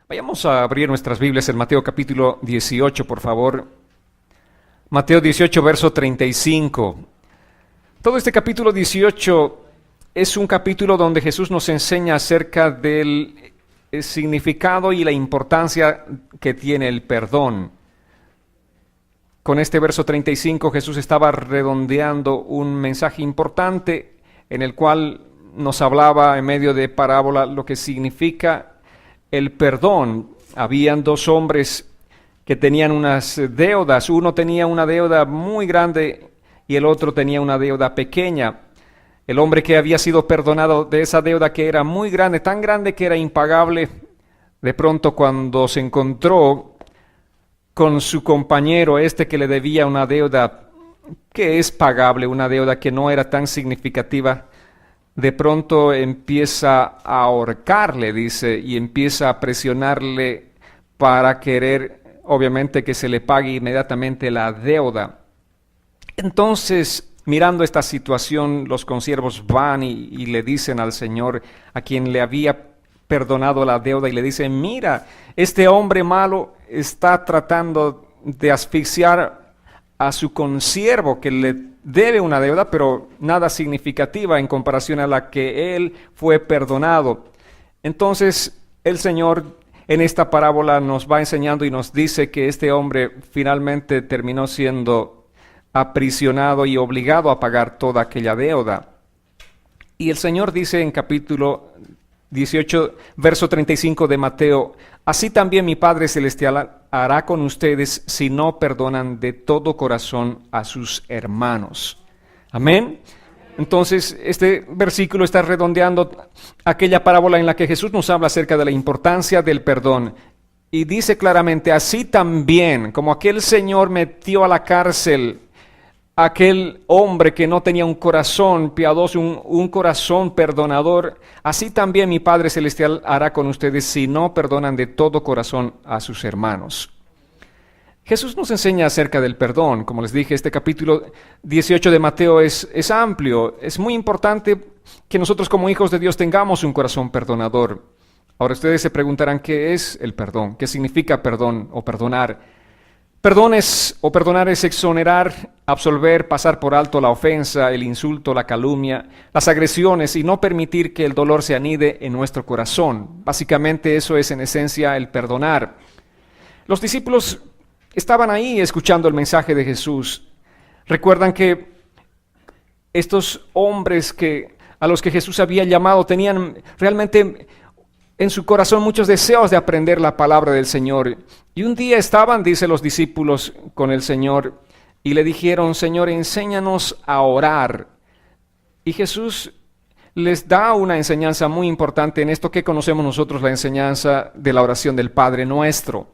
Vayamos a abrir nuestras Biblias en Mateo capítulo 18, por favor. Mateo 18, verso 35. Todo este capítulo 18 es un capítulo donde Jesús nos enseña acerca del significado y la importancia que tiene el perdón. Con este verso 35 Jesús estaba redondeando un mensaje importante en el cual nos hablaba en medio de parábola lo que significa el perdón. Habían dos hombres que tenían unas deudas. Uno tenía una deuda muy grande y el otro tenía una deuda pequeña. El hombre que había sido perdonado de esa deuda que era muy grande, tan grande que era impagable, de pronto cuando se encontró con su compañero, que le debía una deuda que es pagable, una deuda que no era tan significativa, de pronto empieza a ahorcarle, dice, y empieza a presionarle para querer, obviamente, que se le pague inmediatamente la deuda. Entonces, mirando esta situación, los consiervos van y le dicen al Señor, a quien le había perdonado la deuda, y le dicen: mira, este hombre malo está tratando de asfixiar a su consiervo que le debe una deuda, pero nada significativa en comparación a la que él fue perdonado. Entonces, el Señor en esta parábola nos va enseñando y nos dice que este hombre finalmente terminó siendo aprisionado y obligado a pagar toda aquella deuda. Y el Señor dice en capítulo 18, verso 35 de Mateo: así también mi Padre Celestial hará con ustedes si no perdonan de todo corazón a sus hermanos. Amén. Entonces, este versículo está redondeando aquella parábola en la que Jesús nos habla acerca de la importancia del perdón. Y dice claramente: así también, como aquel señor metió a la cárcel aquel hombre que no tenía un corazón piadoso, un corazón perdonador, así también mi Padre Celestial hará con ustedes si no perdonan de todo corazón a sus hermanos. Jesús nos enseña acerca del perdón. Como les dije, este capítulo 18 de Mateo es amplio. Es muy importante que nosotros como hijos de Dios tengamos un corazón perdonador. Ahora ustedes se preguntarán: ¿qué es el perdón? ¿Qué significa perdón o perdonar? Perdonar es exonerar, absolver, pasar por alto la ofensa, el insulto, la calumnia, las agresiones y no permitir que el dolor se anide en nuestro corazón. Básicamente eso es en esencia el perdonar. Los discípulos estaban ahí escuchando el mensaje de Jesús. Recuerdan que estos hombres a los que Jesús había llamado tenían realmente en su corazón muchos deseos de aprender la palabra del Señor. Y un día estaban, dice, los discípulos con el Señor y le dijeron: Señor, enséñanos a orar. Y Jesús les da una enseñanza muy importante en esto que conocemos nosotros, la enseñanza de la oración del Padre Nuestro.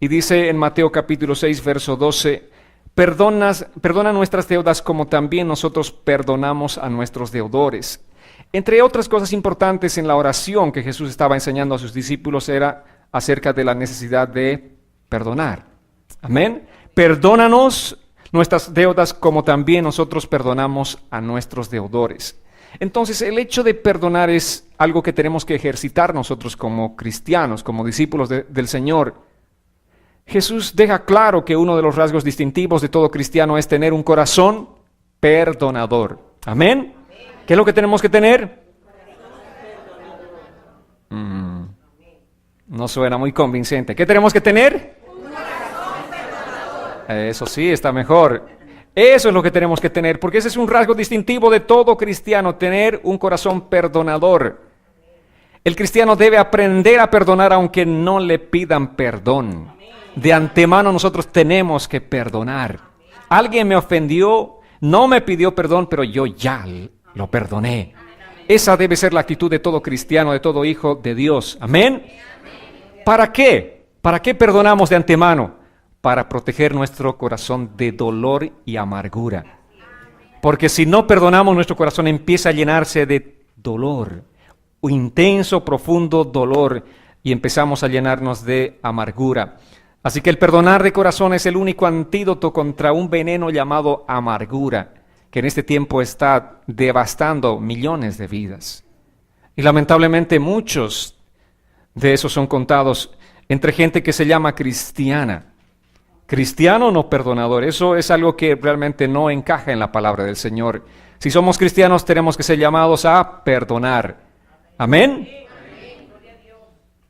Y dice en Mateo capítulo 6, verso 12: Perdona nuestras deudas como también nosotros perdonamos a nuestros deudores. Entre otras cosas importantes en la oración que Jesús estaba enseñando a sus discípulos era acerca de la necesidad de perdonar. Amén. Perdónanos nuestras deudas como también nosotros perdonamos a nuestros deudores. Entonces, el hecho de perdonar es algo que tenemos que ejercitar nosotros como cristianos, como discípulos del Señor. Jesús deja claro que uno de los rasgos distintivos de todo cristiano es tener un corazón perdonador. Amén. ¿Qué es lo que tenemos que tener? No suena muy convincente. ¿Qué tenemos que tener? Un corazón perdonador. Eso sí, está mejor. Eso es lo que tenemos que tener, porque ese es un rasgo distintivo de todo cristiano, tener un corazón perdonador. El cristiano debe aprender a perdonar aunque no le pidan perdón. De antemano nosotros tenemos que perdonar. Alguien me ofendió, no me pidió perdón, pero yo ya lo perdoné. Esa debe ser la actitud de todo cristiano, de todo hijo de Dios. Amén. ¿Para qué? ¿Para qué perdonamos de antemano? Para proteger nuestro corazón de dolor y amargura. Porque si no perdonamos, nuestro corazón empieza a llenarse de dolor, un intenso, profundo dolor, y empezamos a llenarnos de amargura. Así que el perdonar de corazón es el único antídoto contra un veneno llamado amargura, que en este tiempo está devastando millones de vidas. Y lamentablemente muchos de esos son contados entre gente que se llama cristiana. Cristiano no perdonador. Eso es algo que realmente no encaja en la palabra del Señor. Si somos cristianos tenemos que ser llamados a perdonar. Amén.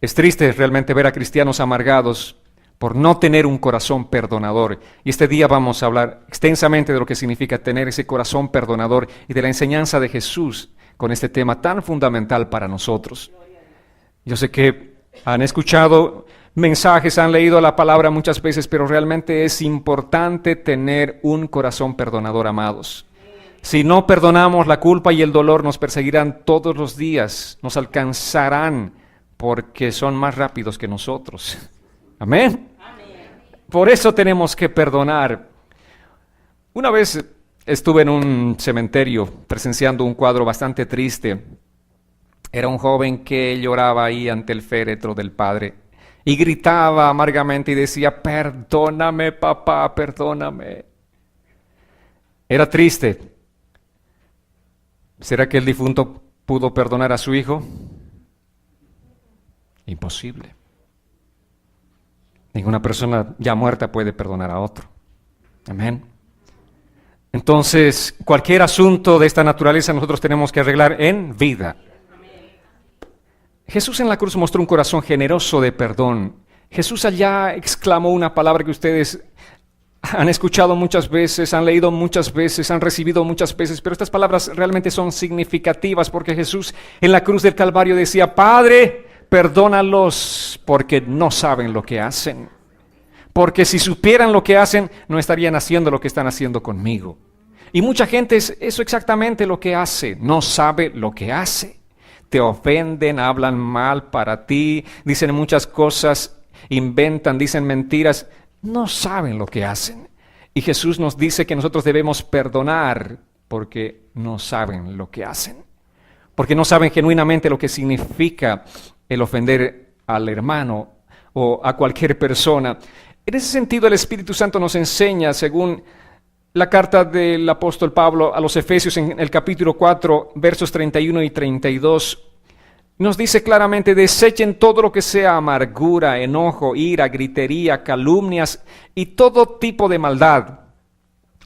Es triste realmente ver a cristianos amargados por no tener un corazón perdonador. Y este día vamos a hablar extensamente de lo que significa tener ese corazón perdonador y de la enseñanza de Jesús con este tema tan fundamental para nosotros. Yo sé que han escuchado mensajes, han leído la palabra muchas veces, pero realmente es importante tener un corazón perdonador, amados. Si no perdonamos, la culpa y el dolor nos perseguirán todos los días, nos alcanzarán porque son más rápidos que nosotros. Amén. Por eso tenemos que perdonar. Una vez estuve en un cementerio presenciando un cuadro bastante triste. Era un joven que lloraba ahí ante el féretro del padre y gritaba amargamente y decía: perdóname, papá, perdóname. Era triste. ¿Será que el difunto pudo perdonar a su hijo? Imposible. Ninguna persona ya muerta puede perdonar a otro. Amén. Entonces, cualquier asunto de esta naturaleza nosotros tenemos que arreglar en vida. Jesús en la cruz mostró un corazón generoso de perdón. Jesús allá exclamó una palabra que ustedes han escuchado muchas veces, han leído muchas veces, han recibido muchas veces, pero estas palabras realmente son significativas porque Jesús en la cruz del Calvario decía: Padre, perdónalos porque no saben lo que hacen. Porque si supieran lo que hacen, no estarían haciendo lo que están haciendo conmigo. Y mucha gente es eso exactamente lo que hace, no sabe lo que hace. Te ofenden, hablan mal para ti, dicen muchas cosas, inventan, dicen mentiras, no saben lo que hacen. Y Jesús nos dice que nosotros debemos perdonar porque no saben lo que hacen. Porque no saben genuinamente lo que significa el ofender al hermano o a cualquier persona. En ese sentido, el Espíritu Santo nos enseña, según la carta del apóstol Pablo a los Efesios en el capítulo 4, versos 31 y 32, nos dice claramente: desechen todo lo que sea amargura, enojo, ira, gritería, calumnias y todo tipo de maldad.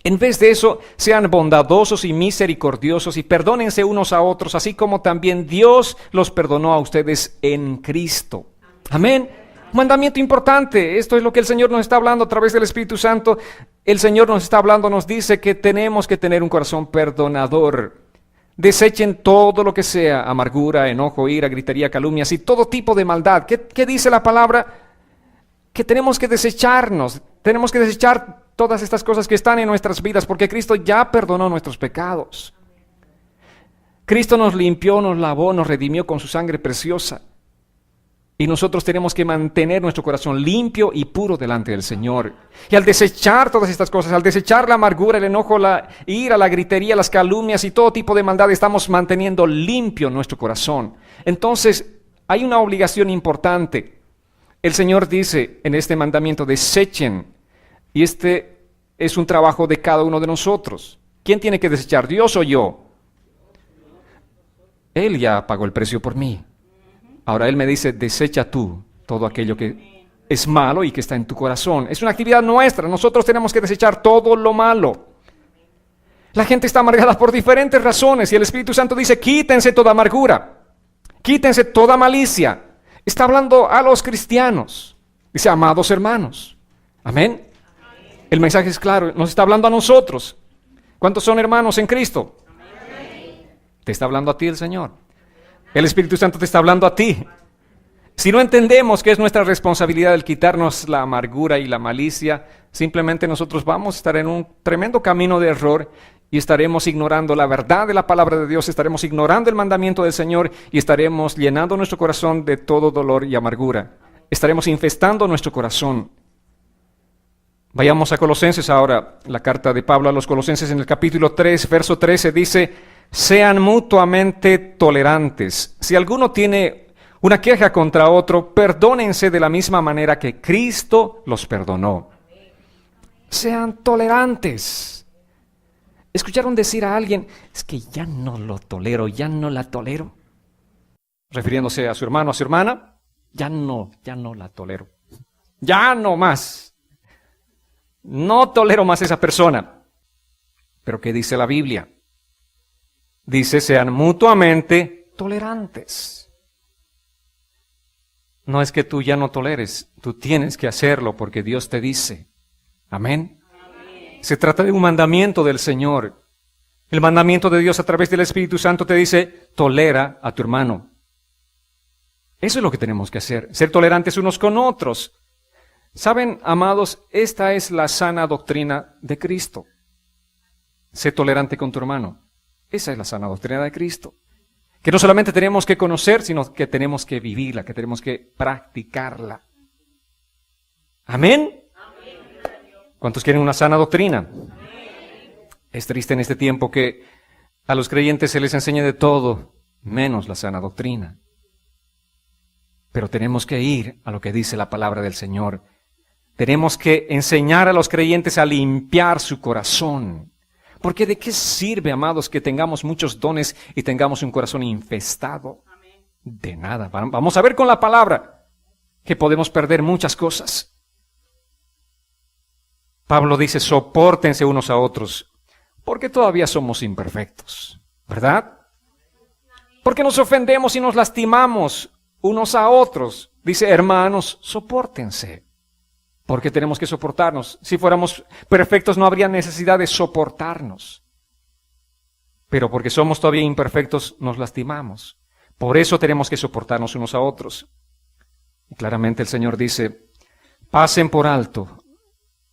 En vez de eso, sean bondadosos y misericordiosos y perdónense unos a otros, así como también Dios los perdonó a ustedes en Cristo. Amén. Un mandamiento importante. Esto es lo que el Señor nos está hablando a través del Espíritu Santo. El Señor nos está hablando, nos dice que tenemos que tener un corazón perdonador. Desechen todo lo que sea amargura, enojo, ira, gritería, calumnias y todo tipo de maldad. ¿Qué dice la palabra? Que tenemos que desecharnos, tenemos que desechar todas estas cosas que están en nuestras vidas, porque Cristo ya perdonó nuestros pecados. Cristo nos limpió, nos lavó, nos redimió con su sangre preciosa. Y nosotros tenemos que mantener nuestro corazón limpio y puro delante del Señor. Y al desechar todas estas cosas, al desechar la amargura, el enojo, la ira, la gritería, las calumnias y todo tipo de maldad, estamos manteniendo limpio nuestro corazón. Entonces, hay una obligación importante. El Señor dice en este mandamiento: desechen. Y este es un trabajo de cada uno de nosotros. ¿Quién tiene que desechar, Dios o yo? Él ya pagó el precio por mí. Ahora Él me dice: desecha tú todo aquello que es malo y que está en tu corazón. Es una actividad nuestra. Nosotros tenemos que desechar todo lo malo. La gente está amargada por diferentes razones y el Espíritu Santo dice: quítense toda amargura, quítense toda malicia. Está hablando a los cristianos. Dice: amados hermanos. Amén. El mensaje es claro, nos está hablando a nosotros. ¿Cuántos son hermanos en Cristo? Amén. Te está hablando a ti el Señor. El Espíritu Santo te está hablando a ti. Si no entendemos que es nuestra responsabilidad el quitarnos la amargura y la malicia, simplemente nosotros vamos a estar en un tremendo camino de error y estaremos ignorando la verdad de la palabra de Dios, estaremos ignorando el mandamiento del Señor y estaremos llenando nuestro corazón de todo dolor y amargura. Estaremos infestando nuestro corazón. Vayamos a Colosenses ahora, la carta de Pablo a los Colosenses en el capítulo 3, verso 13 dice: sean mutuamente tolerantes. Si alguno tiene una queja contra otro, perdónense de la misma manera que Cristo los perdonó. Sean tolerantes. ¿Escucharon decir a alguien: es que ya no lo tolero, ya no la tolero? Refiriéndose a su hermano, a su hermana. ya no la tolero. Ya no más. No tolero más a esa persona. Pero ¿qué dice la Biblia? Dice, sean mutuamente tolerantes. No es que tú ya no toleres, tú tienes que hacerlo porque Dios te dice. Amén. Se trata de un mandamiento del Señor. El mandamiento de Dios a través del Espíritu Santo te dice, tolera a tu hermano. Eso es lo que tenemos que hacer, ser tolerantes unos con otros. Saben, amados, esta es la sana doctrina de Cristo. Sé tolerante con tu hermano. Esa es la sana doctrina de Cristo. Que no solamente tenemos que conocer, sino que tenemos que vivirla, que tenemos que practicarla. ¿Amén? ¿Cuántos quieren una sana doctrina? Es triste en este tiempo que a los creyentes se les enseñe de todo, menos la sana doctrina. Pero tenemos que ir a lo que dice la palabra del Señor. Tenemos que enseñar a los creyentes a limpiar su corazón. Porque ¿de qué sirve, amados, que tengamos muchos dones y tengamos un corazón infestado? De nada. Vamos a ver con la palabra que podemos perder muchas cosas. Pablo dice, sopórtense unos a otros, porque todavía somos imperfectos, ¿verdad? Porque nos ofendemos y nos lastimamos unos a otros. Dice, hermanos, sopórtense. Porque tenemos que soportarnos. Si fuéramos perfectos no habría necesidad de soportarnos. Pero porque somos todavía imperfectos nos lastimamos. Por eso tenemos que soportarnos unos a otros. Y claramente el Señor dice, pasen por alto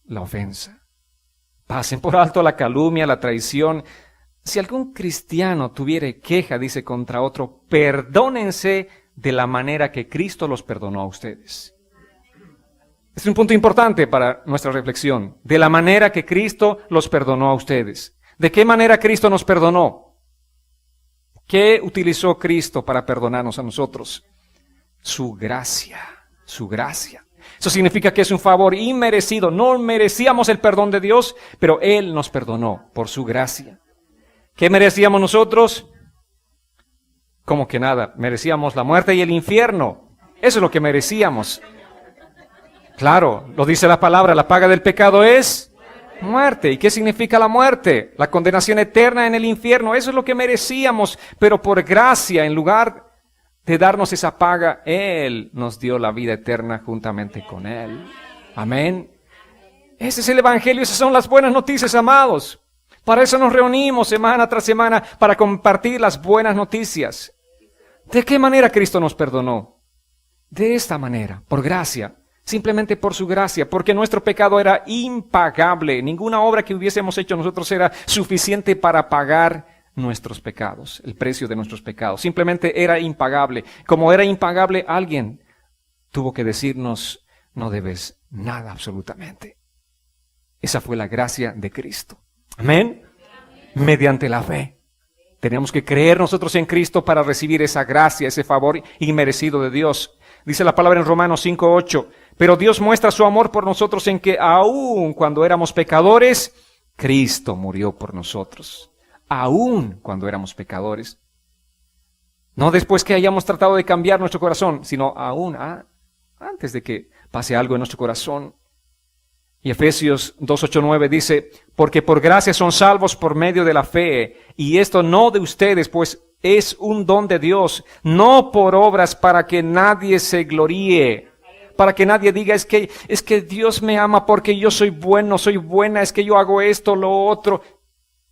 la ofensa. Pasen por alto la calumnia, la traición. Si algún cristiano tuviere queja, dice, contra otro, perdónense de la manera que Cristo los perdonó a ustedes. Es un punto importante para nuestra reflexión. De la manera que Cristo los perdonó a ustedes. ¿De qué manera Cristo nos perdonó? ¿Qué utilizó Cristo para perdonarnos a nosotros? Su gracia, su gracia. Eso significa que es un favor inmerecido. No merecíamos el perdón de Dios, pero Él nos perdonó por su gracia. ¿Qué merecíamos nosotros? Como que nada, merecíamos la muerte y el infierno. Eso es lo que merecíamos. Claro, lo dice la palabra, la paga del pecado es muerte. ¿Y qué significa la muerte? La condenación eterna en el infierno. Eso es lo que merecíamos, pero por gracia, en lugar de darnos esa paga, Él nos dio la vida eterna juntamente con Él. Amén. Ese es el Evangelio, esas son las buenas noticias, amados. Para eso nos reunimos semana tras semana, para compartir las buenas noticias. ¿De qué manera Cristo nos perdonó? De esta manera, por gracia. Simplemente por su gracia, porque nuestro pecado era impagable. Ninguna obra que hubiésemos hecho nosotros era suficiente para pagar nuestros pecados, el precio de nuestros pecados. Simplemente era impagable. Como era impagable, alguien tuvo que decirnos, no debes nada absolutamente. Esa fue la gracia de Cristo. Amén. Mediante la fe. Tenemos que creer nosotros en Cristo para recibir esa gracia, ese favor inmerecido de Dios. Dice la palabra en Romanos 5:8, pero Dios muestra su amor por nosotros en que aun cuando éramos pecadores, Cristo murió por nosotros. Aun cuando éramos pecadores. No después que hayamos tratado de cambiar nuestro corazón, sino aún antes de que pase algo en nuestro corazón. Y Efesios 2:8-9 dice, porque por gracia son salvos por medio de la fe, y esto no de ustedes, pues es un don de Dios, no por obras para que nadie se gloríe, para que nadie diga es que Dios me ama porque yo soy bueno, soy buena, es que yo hago esto, lo otro.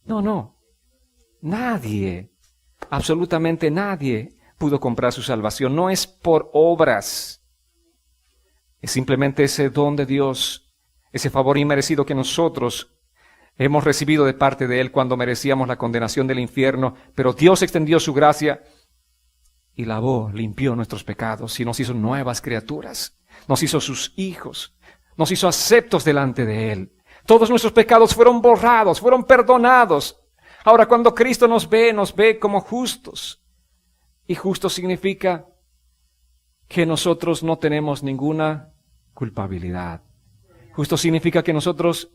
No, nadie, absolutamente nadie pudo comprar su salvación, no es por obras, es simplemente ese don de Dios. Ese favor inmerecido que nosotros hemos recibido de parte de Él cuando merecíamos la condenación del infierno, pero Dios extendió su gracia y lavó, limpió nuestros pecados y nos hizo nuevas criaturas, nos hizo sus hijos, nos hizo aceptos delante de Él. Todos nuestros pecados fueron borrados, fueron perdonados. Ahora cuando Cristo nos ve como justos. Y justo significa que nosotros no tenemos ninguna culpabilidad. Justo significa que nosotros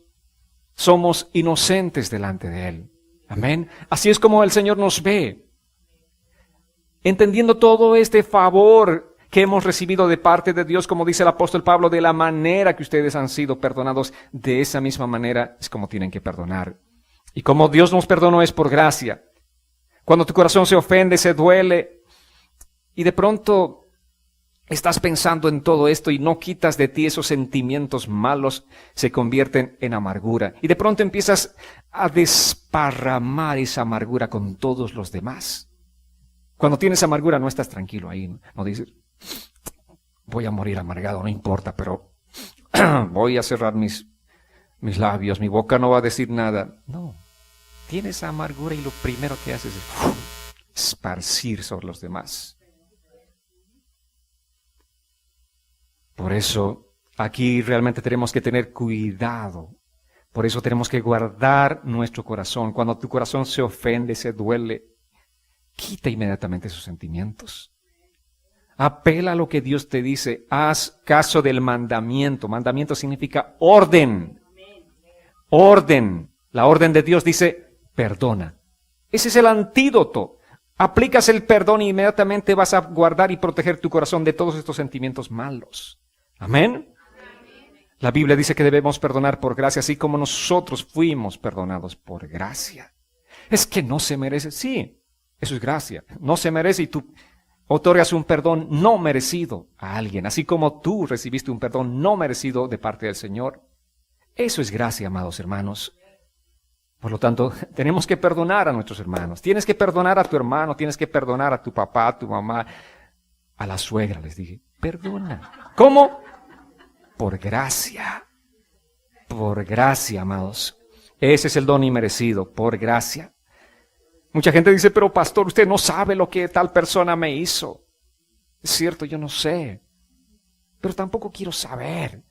somos inocentes delante de Él. Amén. Así es como el Señor nos ve. Entendiendo todo este favor que hemos recibido de parte de Dios, como dice el apóstol Pablo, de la manera que ustedes han sido perdonados, de esa misma manera es como tienen que perdonar. Y como Dios nos perdonó es por gracia. Cuando tu corazón se ofende, se duele, y de pronto estás pensando en todo esto y no quitas de ti esos sentimientos malos, se convierten en amargura. Y de pronto empiezas a desparramar esa amargura con todos los demás. Cuando tienes amargura no estás tranquilo ahí, no dices, voy a morir amargado, no importa, pero voy a cerrar mis labios, mi boca no va a decir nada. No, tienes amargura y lo primero que haces es esparcir sobre los demás. Por eso, aquí realmente tenemos que tener cuidado. Por eso tenemos que guardar nuestro corazón. Cuando tu corazón se ofende, se duele, quita inmediatamente esos sentimientos. Apela a lo que Dios te dice. Haz caso del mandamiento. Mandamiento significa orden. Orden. La orden de Dios dice, perdona. Ese es el antídoto. Aplicas el perdón y inmediatamente vas a guardar y proteger tu corazón de todos estos sentimientos malos. Amén. La Biblia dice que debemos perdonar por gracia, así como nosotros fuimos perdonados por gracia. Es que no se merece. Sí, eso es gracia. No se merece y tú otorgas un perdón no merecido a alguien, así como tú recibiste un perdón no merecido de parte del Señor. Eso es gracia, amados hermanos. Por lo tanto, tenemos que perdonar a nuestros hermanos. Tienes que perdonar a tu hermano, tienes que perdonar a tu papá, a tu mamá, a la suegra, les dije. Perdona. ¿Cómo? Por gracia. Por gracia, amados. Ese es el don inmerecido, por gracia. Mucha gente dice, pero pastor, usted no sabe lo que tal persona me hizo. Es cierto, yo no sé. Pero tampoco quiero saber.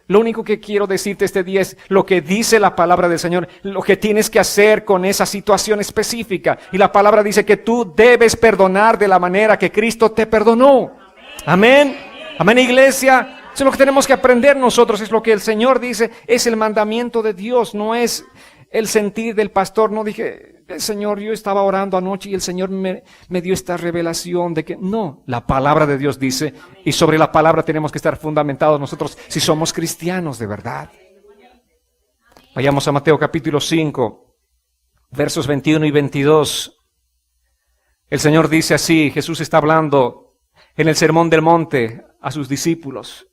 Lo único que quiero decirte este día es lo que dice la palabra del Señor, lo que tienes que hacer con esa situación específica. Y la palabra dice que tú debes perdonar de la manera que Cristo te perdonó. Amén. Amén, iglesia. Eso es lo que tenemos que aprender nosotros, es lo que el Señor dice, es el mandamiento de Dios, no es el sentir del pastor. No dije, Señor, yo estaba orando anoche y el Señor me dio esta revelación de que no, la palabra de Dios dice, y sobre la palabra tenemos que estar fundamentados nosotros si somos cristianos de verdad. Vayamos a Mateo capítulo 5, versos 21 y 22. El Señor dice así, Jesús está hablando en el Sermón del Monte a sus discípulos.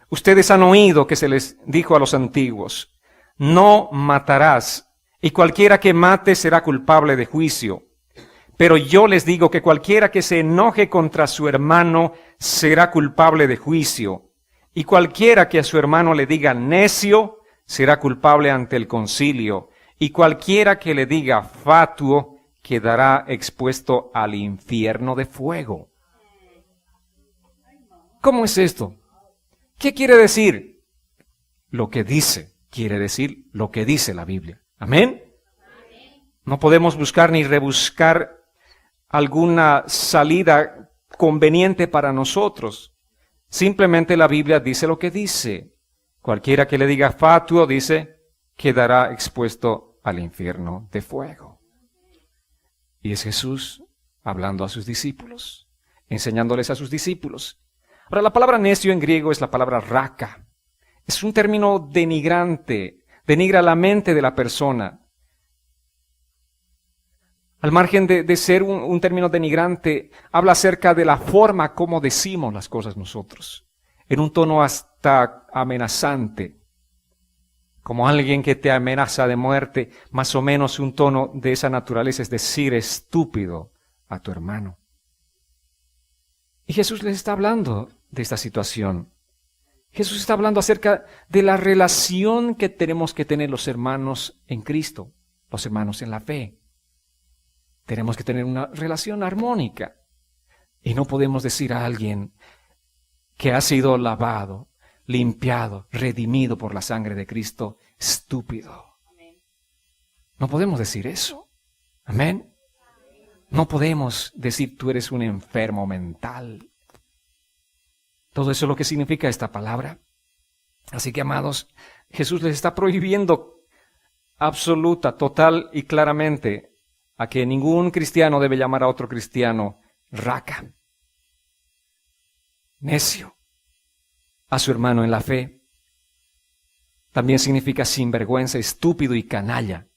Ustedes han oído que se les dijo a los antiguos, no matarás, y cualquiera que mate será culpable de juicio. Pero yo les digo que cualquiera que se enoje contra su hermano será culpable de juicio, y cualquiera que a su hermano le diga necio será culpable ante el concilio, y cualquiera que le diga fatuo quedará expuesto al infierno de fuego. ¿Cómo es esto? ¿Qué quiere decir? Lo que dice, quiere decir lo que dice la Biblia. ¿Amén? No podemos buscar ni rebuscar alguna salida conveniente para nosotros. Simplemente la Biblia dice lo que dice. Cualquiera que le diga fatuo, dice, quedará expuesto al infierno de fuego. Y es Jesús hablando a sus discípulos, enseñándoles a sus discípulos. Ahora, la palabra necio en griego es la palabra raka. Es un término denigrante, denigra la mente de la persona. Al margen de ser un término denigrante, habla acerca de la forma como decimos las cosas nosotros, en un tono hasta amenazante, como alguien que te amenaza de muerte, más o menos un tono de esa naturaleza, es decir, estúpido a tu hermano. Y Jesús les está hablando de esta situación. Jesús está hablando acerca de la relación que tenemos que tener los hermanos en Cristo, los hermanos en la fe. Tenemos que tener una relación armónica. Y no podemos decir a alguien que ha sido lavado, limpiado, redimido por la sangre de Cristo, estúpido. No podemos decir eso. Amén. No podemos decir tú eres un enfermo mental. Todo eso es lo que significa esta palabra. Así que, amados, Jesús les está prohibiendo absoluta, total y claramente a que ningún cristiano debe llamar a otro cristiano raka. necio a su hermano en la fe. También significa sinvergüenza, estúpido y canalla.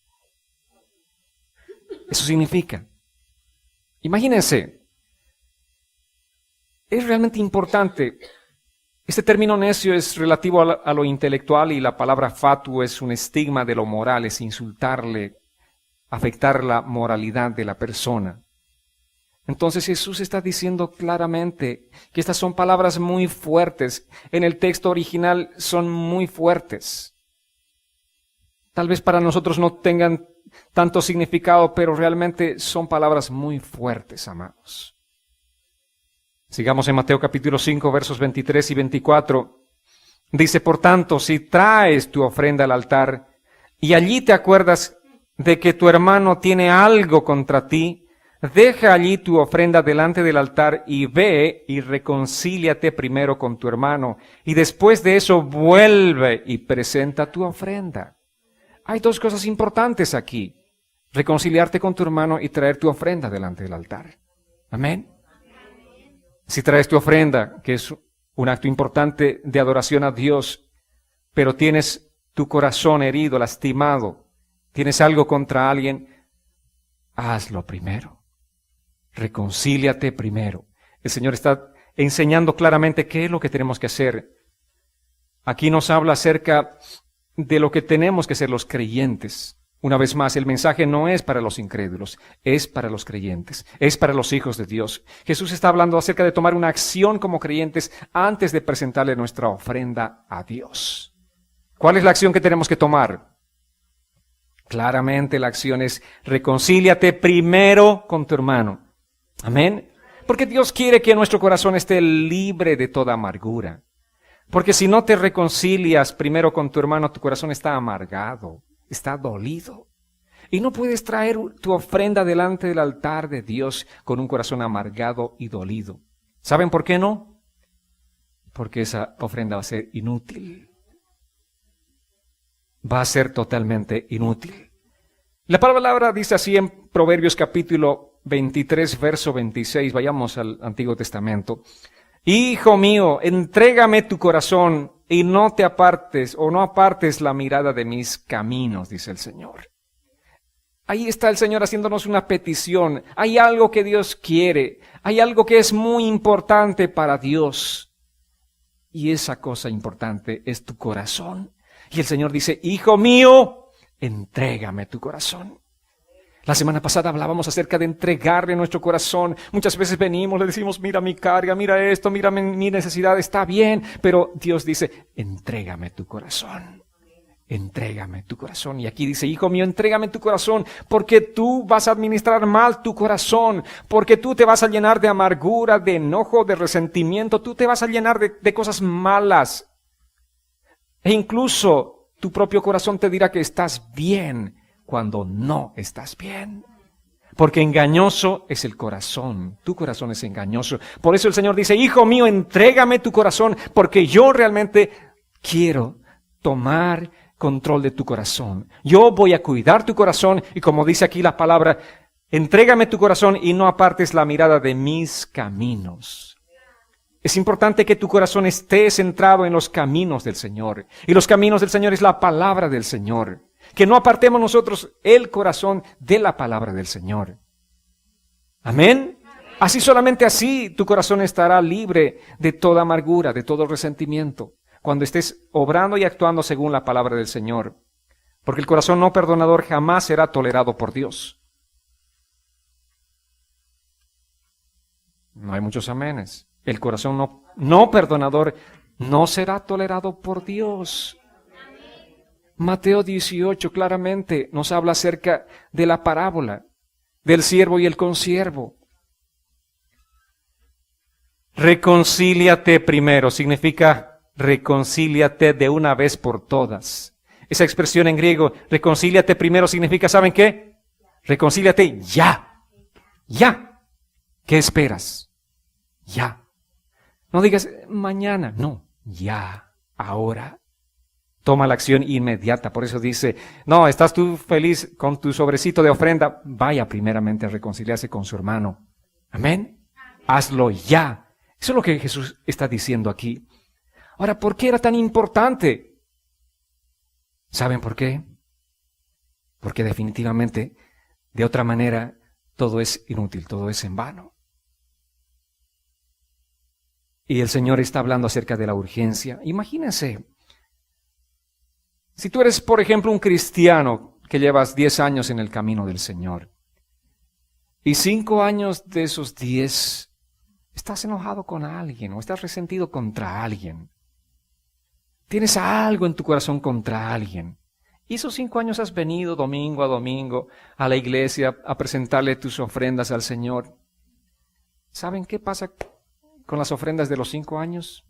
Eso significa. Imagínense, es realmente importante. Este término necio es relativo a lo intelectual y la palabra fatuo es un estigma de lo moral, es insultarle, afectar la moralidad de la persona. Entonces Jesús está diciendo claramente que estas son palabras muy fuertes. En el texto original son muy fuertes. Tal vez para nosotros no tengan tanto significado, pero realmente son palabras muy fuertes, amados. Sigamos en Mateo capítulo 5, versos 23 y 24. Dice, por tanto, si traes tu ofrenda al altar y allí te acuerdas de que tu hermano tiene algo contra ti, deja allí tu ofrenda delante del altar y ve y reconcíliate primero con tu hermano y después de eso vuelve y presenta tu ofrenda. Hay dos cosas importantes aquí. Reconciliarte con tu hermano y traer tu ofrenda delante del altar. Amén. Si traes tu ofrenda, que es un acto importante de adoración a Dios, pero tienes tu corazón herido, lastimado, tienes algo contra alguien, hazlo primero. Reconcíliate primero. El Señor está enseñando claramente qué es lo que tenemos que hacer. Aquí nos habla acerca de lo que tenemos que ser los creyentes. Una vez más, el mensaje no es para los incrédulos, es para los creyentes, es para los hijos de Dios. Jesús está hablando acerca de tomar una acción como creyentes antes de presentarle nuestra ofrenda a Dios. ¿Cuál es la acción que tenemos que tomar? Claramente la acción es reconcíliate primero con tu hermano. Amén. Porque Dios quiere que nuestro corazón esté libre de toda amargura. Porque si no te reconcilias primero con tu hermano, tu corazón está amargado, está dolido. Y no puedes traer tu ofrenda delante del altar de Dios con un corazón amargado y dolido. ¿Saben por qué no? Porque esa ofrenda va a ser inútil. Va a ser totalmente inútil. La palabra dice así en Proverbios capítulo 23, verso 26. Vayamos al Antiguo Testamento. Hijo mío, entrégame tu corazón y no te apartes o no apartes la mirada de mis caminos, dice el Señor. Ahí está el Señor haciéndonos una petición. Hay algo que Dios quiere. Hay algo que es muy importante para Dios. Y esa cosa importante es tu corazón. Y el Señor dice, hijo mío, entrégame tu corazón. La semana pasada hablábamos acerca de entregarle nuestro corazón. Muchas veces venimos, le decimos, mira mi carga, mira esto, mira mi necesidad, está bien. Pero Dios dice, entrégame tu corazón. Entrégame tu corazón. Y aquí dice, hijo mío, entrégame tu corazón, porque tú vas a administrar mal tu corazón, porque tú te vas a llenar de amargura, de enojo, de resentimiento, tú te vas a llenar de cosas malas. E incluso tu propio corazón te dirá que estás bien cuando no estás bien. Porque engañoso es el corazón. Tu corazón es engañoso. Por eso el Señor dice, hijo mío, entrégame tu corazón, porque yo realmente quiero tomar control de tu corazón. Yo voy a cuidar tu corazón y como dice aquí la palabra, entrégame tu corazón y no apartes la mirada de mis caminos. Es importante que tu corazón esté centrado en los caminos del Señor. Y los caminos del Señor es la palabra del Señor. Que no apartemos nosotros el corazón de la palabra del Señor. Amén. Así, solamente así, tu corazón estará libre de toda amargura, de todo resentimiento, cuando estés obrando y actuando según la palabra del Señor. Porque el corazón no perdonador jamás será tolerado por Dios. No hay muchos amenes. El corazón no perdonador no será tolerado por Dios. Mateo 18 claramente nos habla acerca de la parábola del siervo y el consiervo. Reconcíliate primero, significa reconcíliate de una vez por todas. Esa expresión en griego, reconcíliate primero, significa, ¿saben qué? Reconcíliate ya. Ya. ¿Qué esperas? Ya. No digas mañana, no, ya, ahora. Toma la acción inmediata. Por eso dice, no, estás tú feliz con tu sobrecito de ofrenda. Vaya primeramente a reconciliarse con su hermano. Amén. Hazlo ya. Eso es lo que Jesús está diciendo aquí. Ahora, ¿por qué era tan importante? ¿Saben por qué? Porque definitivamente, de otra manera, todo es inútil, todo es en vano. Y el Señor está hablando acerca de la urgencia. Imagínense, si tú eres, por ejemplo, un cristiano que llevas 10 años en el camino del Señor, y 5 años de esos 10 estás enojado con alguien o estás resentido contra alguien, tienes algo en tu corazón contra alguien, y esos 5 años has venido domingo a domingo a la iglesia a presentarle tus ofrendas al Señor. ¿Saben qué pasa con las ofrendas de los 5 años?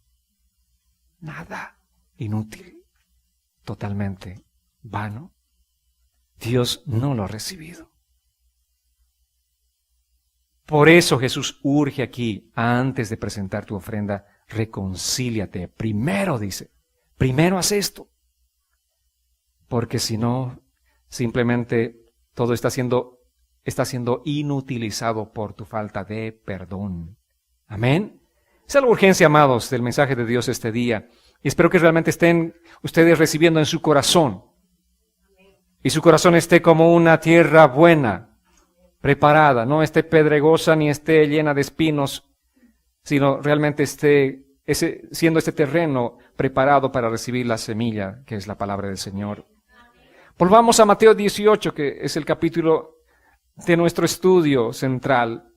Nada, inútil, totalmente vano. Dios no lo ha recibido. Por eso Jesús urge aquí, antes de presentar tu ofrenda, reconcíliate. Primero dice, primero haz esto. Porque si no, simplemente todo está siendo inutilizado por tu falta de perdón. Amén. Esa es la urgencia, amados, del mensaje de Dios este día. Y espero que realmente estén ustedes recibiendo en su corazón. Y su corazón esté como una tierra buena, preparada. No esté pedregosa ni esté llena de espinos, sino realmente esté siendo este terreno preparado para recibir la semilla, que es la palabra del Señor. Volvamos a Mateo 18, que es el capítulo de nuestro estudio central.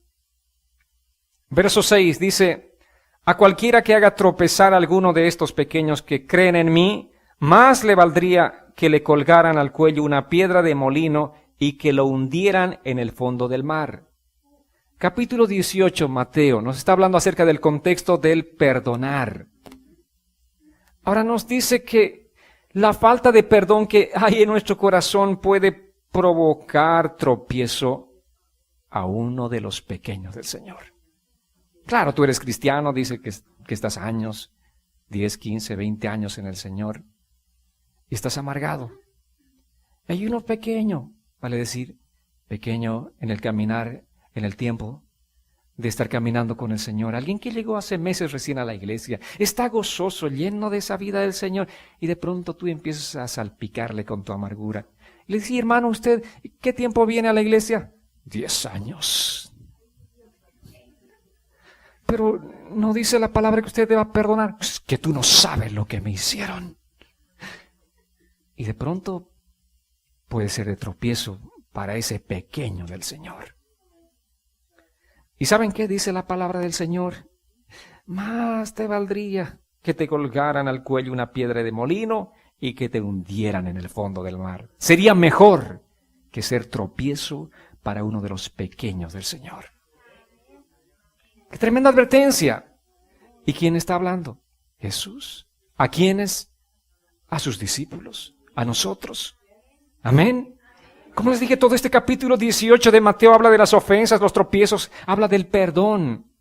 Verso 6 dice: a cualquiera que haga tropezar a alguno de estos pequeños que creen en mí, más le valdría que le colgaran al cuello una piedra de molino y que lo hundieran en el fondo del mar. Capítulo 18, Mateo, nos está hablando acerca del contexto del perdonar. Ahora nos dice que la falta de perdón que hay en nuestro corazón puede provocar tropiezo a uno de los pequeños del Señor. Claro, tú eres cristiano, dice que estás años, 10, 15, 20 años en el Señor, y estás amargado. Hay uno pequeño, vale decir, pequeño en el caminar, en el tiempo de estar caminando con el Señor. Alguien que llegó hace meses recién a la iglesia, está gozoso, lleno de esa vida del Señor, y de pronto tú empiezas a salpicarle con tu amargura. Y le dices: hermano, ¿usted qué tiempo viene a la iglesia? 10 años. Pero no dice la palabra que usted deba perdonar. Es que tú no sabes lo que me hicieron. Y de pronto puede ser de tropiezo para ese pequeño del Señor. ¿Y saben qué dice la palabra del Señor? Más te valdría que te colgaran al cuello una piedra de molino y que te hundieran en el fondo del mar. Sería mejor que ser tropiezo para uno de los pequeños del Señor. ¡Qué tremenda advertencia! ¿Y quién está hablando? Jesús. ¿A quiénes? A sus discípulos, a nosotros. Amén. Como les dije, todo este capítulo 18 de Mateo habla de las ofensas, los tropiezos, habla del perdón.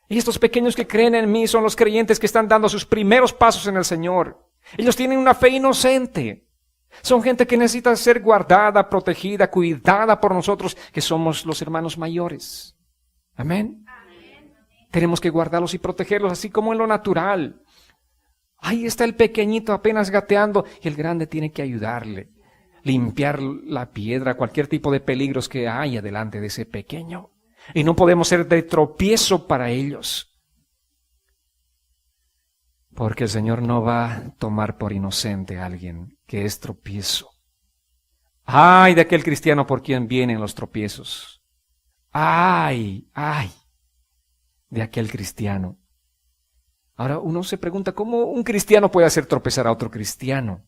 Y estos pequeños que creen en mí son los creyentes que están dando sus primeros pasos en el Señor. Ellos tienen una fe inocente. Son gente que necesita ser guardada, protegida, cuidada por nosotros, que somos los hermanos mayores. Amén. Tenemos que guardarlos y protegerlos, así como en lo natural. Ahí está el pequeñito apenas gateando y el grande tiene que ayudarle, limpiar la piedra, cualquier tipo de peligros que haya delante de ese pequeño. Y no podemos ser de tropiezo para ellos. Porque el Señor no va a tomar por inocente a alguien que es tropiezo. ¡Ay de aquel cristiano por quien vienen los tropiezos! ¡Ay! De aquel cristiano. Ahora uno se pregunta, ¿cómo un cristiano puede hacer tropezar a otro cristiano?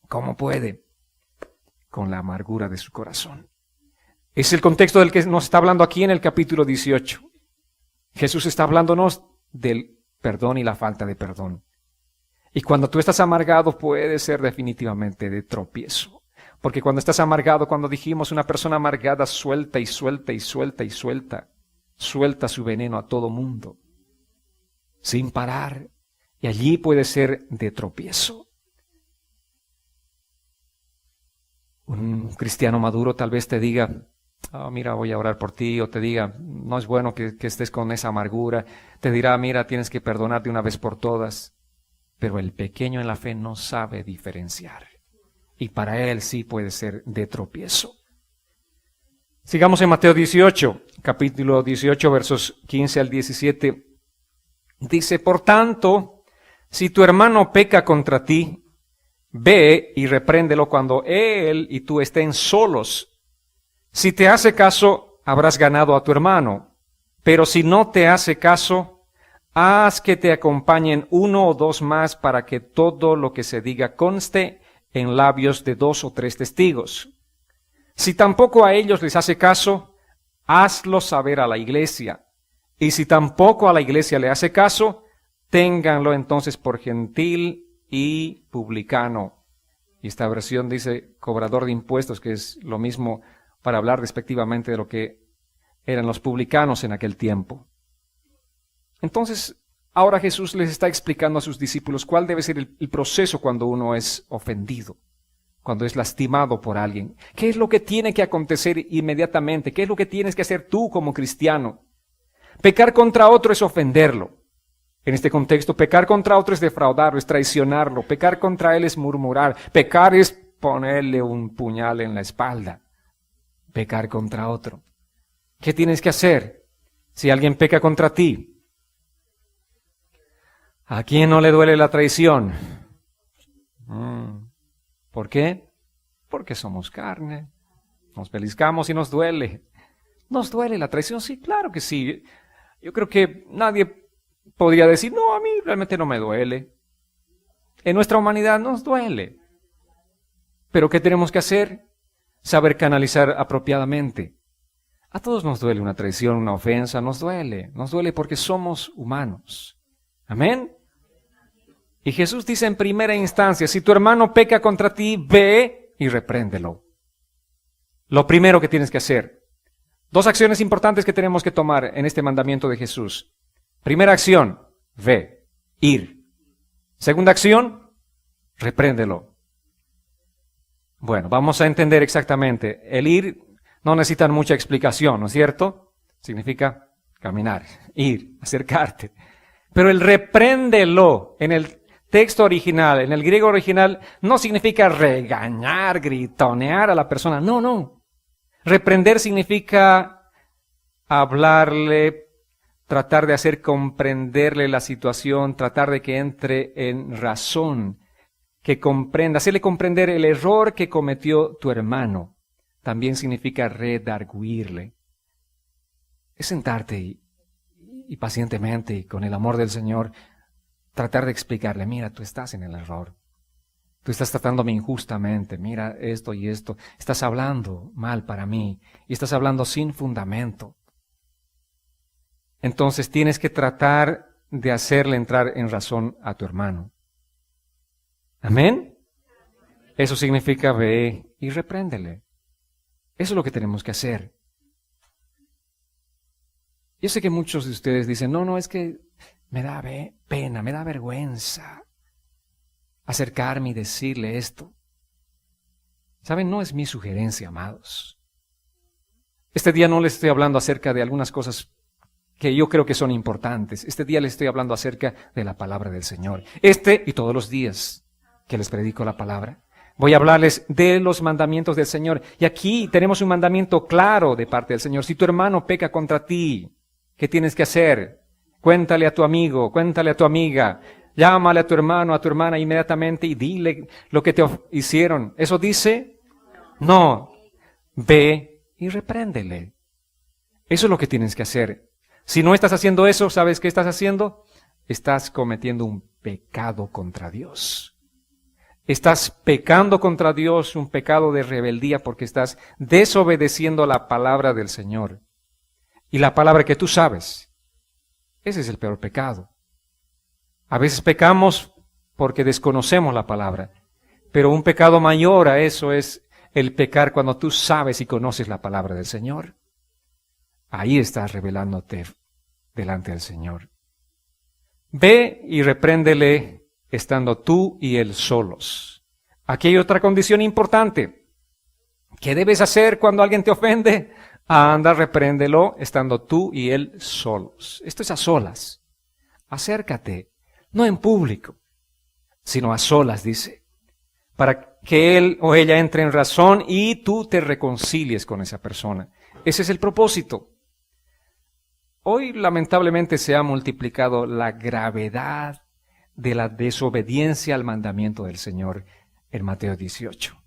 ¿Cómo puede? Con la amargura de su corazón. Es el contexto del que nos está hablando aquí en el capítulo 18. Jesús está hablándonos del perdón y la falta de perdón. Y cuando tú estás amargado puede ser definitivamente de tropiezo. Porque cuando estás amargado, cuando dijimos una persona amargada suelta y suelta y suelta y suelta. Suelta su veneno a todo mundo, sin parar, y allí puede ser de tropiezo. Un cristiano maduro tal vez te diga: oh, mira, voy a orar por ti, o te diga, no es bueno que estés con esa amargura, te dirá, mira, tienes que perdonarte una vez por todas. Pero el pequeño en la fe no sabe diferenciar, y para él sí puede ser de tropiezo. Sigamos en Mateo 18, capítulo 18, versos 15 al 17. Dice, por tanto, si tu hermano peca contra ti, ve y repréndelo cuando él y tú estén solos. Si te hace caso, habrás ganado a tu hermano. Pero si no te hace caso, haz que te acompañen 1 o 2 más para que todo lo que se diga conste en labios de 2 o 3 testigos. Si tampoco a ellos les hace caso, hazlo saber a la iglesia. Y si tampoco a la iglesia le hace caso, ténganlo entonces por gentil y publicano. Y esta versión dice cobrador de impuestos, que es lo mismo para hablar respectivamente de lo que eran los publicanos en aquel tiempo. Entonces, ahora Jesús les está explicando a sus discípulos cuál debe ser el proceso cuando uno es ofendido, cuando es lastimado por alguien. ¿Qué es lo que tiene que acontecer inmediatamente? ¿Qué es lo que tienes que hacer tú como cristiano? Pecar contra otro es ofenderlo. En este contexto, pecar contra otro es defraudarlo, es traicionarlo. Pecar contra él es murmurar. Pecar es ponerle un puñal en la espalda. Pecar contra otro. ¿Qué tienes que hacer si alguien peca contra ti? ¿A quién no le duele la traición? ¿Por qué? Porque somos carne. Nos pellizcamos y nos duele. ¿Nos duele la traición? Sí, claro que sí. Yo creo que nadie podría decir, no, a mí realmente no me duele. En nuestra humanidad nos duele. Pero ¿qué tenemos que hacer? Saber canalizar apropiadamente. A todos nos duele una traición, una ofensa, nos duele porque somos humanos. Amén. Y Jesús dice en primera instancia, si tu hermano peca contra ti, ve y repréndelo. Lo primero que tienes que hacer. 2 acciones importantes que tenemos que tomar en este mandamiento de Jesús. Primera acción, ve, ir. Segunda acción, repréndelo. Bueno, vamos a entender exactamente. El ir no necesita mucha explicación, ¿no es cierto? Significa caminar, ir, acercarte. Pero el repréndelo en el texto original, en el griego original, no significa regañar, gritonear a la persona. No. Reprender significa hablarle, tratar de hacer comprenderle la situación, tratar de que entre en razón, que comprenda, hacerle comprender el error que cometió tu hermano. También significa redarguirle. Es sentarte y pacientemente y con el amor del Señor tratar de explicarle, mira, tú estás en el error. Tú estás tratándome injustamente, mira esto y esto. Estás hablando mal para mí y estás hablando sin fundamento. Entonces tienes que tratar de hacerle entrar en razón a tu hermano. ¿Amén? Eso significa ve y repréndele. Eso es lo que tenemos que hacer. Yo sé que muchos de ustedes dicen, no, es que me da pena, me da vergüenza acercarme y decirle esto. ¿Saben? No es mi sugerencia, amados. Este día no les estoy hablando acerca de algunas cosas que yo creo que son importantes. Este día les estoy hablando acerca de la palabra del Señor. Y todos los días que les predico la palabra. Voy a hablarles de los mandamientos del Señor. Y aquí tenemos un mandamiento claro de parte del Señor. Si tu hermano peca contra ti, ¿qué tienes que hacer? Cuéntale a tu amigo, cuéntale a tu amiga. Llámale a tu hermano, a tu hermana inmediatamente y dile lo que te hicieron. ¿Eso dice? No. Ve y repréndele. Eso es lo que tienes que hacer. Si no estás haciendo eso, ¿sabes qué estás haciendo? Estás cometiendo un pecado contra Dios. Estás pecando contra Dios, un pecado de rebeldía, porque estás desobedeciendo la palabra del Señor. Y la palabra que tú sabes, ese es el peor pecado. A veces pecamos porque desconocemos la palabra, pero un pecado mayor a eso es el pecar cuando tú sabes y conoces la palabra del Señor. Ahí estás rebelándote delante del Señor. Ve y repréndele estando tú y él solos. Aquí hay otra condición importante. ¿Qué debes hacer cuando alguien te ofende? Anda, repréndelo, estando tú y él solos. Esto es a solas. Acércate, no en público, sino a solas, dice, para que él o ella entre en razón y tú te reconcilies con esa persona. Ese es el propósito. Hoy, lamentablemente, se ha multiplicado la gravedad de la desobediencia al mandamiento del Señor en Mateo 18.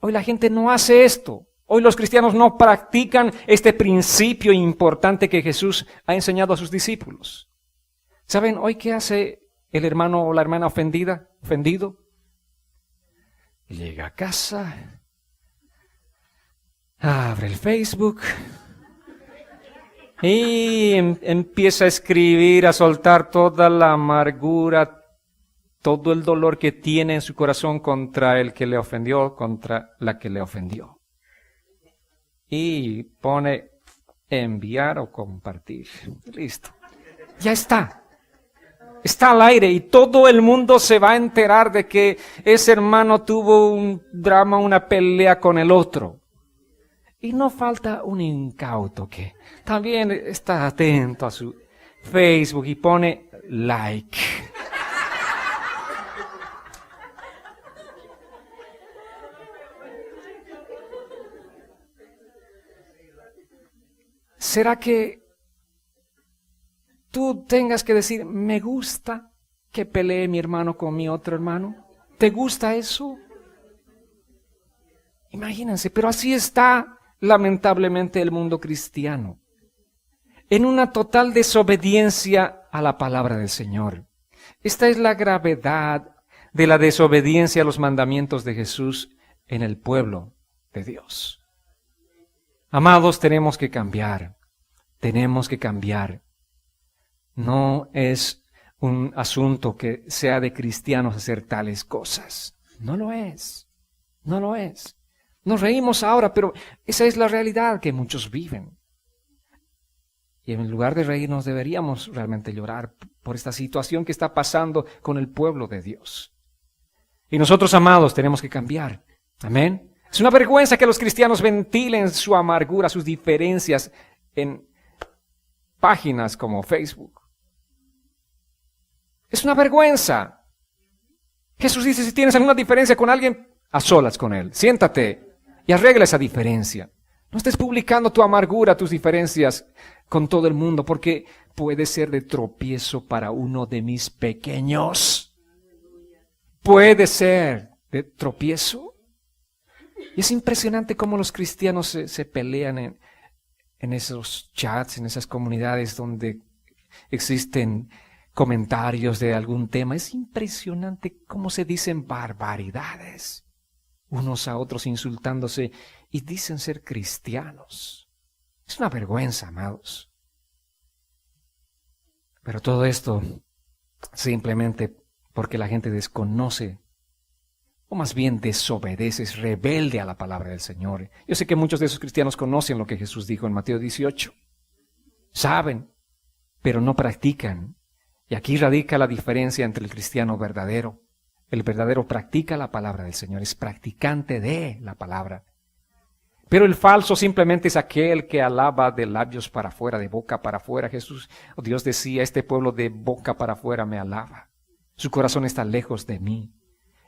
Hoy la gente no hace esto. Hoy los cristianos no practican este principio importante que Jesús ha enseñado a sus discípulos. ¿Saben hoy qué hace el hermano o la hermana ofendido? Llega a casa, abre el Facebook y empieza a escribir, a soltar toda la amargura, todo el dolor que tiene en su corazón contra el que le ofendió, contra la que le ofendió. Y pone enviar o compartir. Listo. Ya está. Está al aire y todo el mundo se va a enterar de que ese hermano tuvo un drama, una pelea con el otro. Y no falta un incauto que también está atento a su Facebook y pone like. ¿Será que tú tengas que decir, me gusta que pelee mi hermano con mi otro hermano? ¿Te gusta eso? Imagínense, pero así está lamentablemente el mundo cristiano, en una total desobediencia a la palabra del Señor. Esta es la gravedad de la desobediencia a los mandamientos de Jesús en el pueblo de Dios. Amados, tenemos que cambiar. Tenemos que cambiar. No es un asunto que sea de cristianos hacer tales cosas. No lo es. No lo es. Nos reímos ahora, pero esa es la realidad que muchos viven. Y en lugar de reírnos deberíamos realmente llorar por esta situación que está pasando con el pueblo de Dios. Y nosotros, amados, tenemos que cambiar. Amén. Es una vergüenza que los cristianos ventilen su amargura, sus diferencias en páginas como Facebook. Es una vergüenza. Jesús dice, si tienes alguna diferencia con alguien, a solas con él. Siéntate y arregla esa diferencia. No estés publicando tu amargura, tus diferencias con todo el mundo, porque puede ser de tropiezo para uno de mis pequeños. Puede ser de tropiezo. Y es impresionante cómo los cristianos se pelean en esos chats, en esas comunidades donde existen comentarios de algún tema. Es impresionante cómo se dicen barbaridades, unos a otros insultándose, y dicen ser cristianos. Es una vergüenza, amados. Pero todo esto simplemente porque la gente desconoce, o más bien desobedece, es rebelde a la palabra del Señor. Yo sé que muchos de esos cristianos conocen lo que Jesús dijo en Mateo 18. Saben, pero no practican. Y aquí radica la diferencia entre el cristiano verdadero. El verdadero practica la palabra del Señor, es practicante de la palabra. Pero el falso simplemente es aquel que alaba de labios para afuera, de boca para afuera. Dios decía, este pueblo de boca para afuera me alaba. Su corazón está lejos de mí.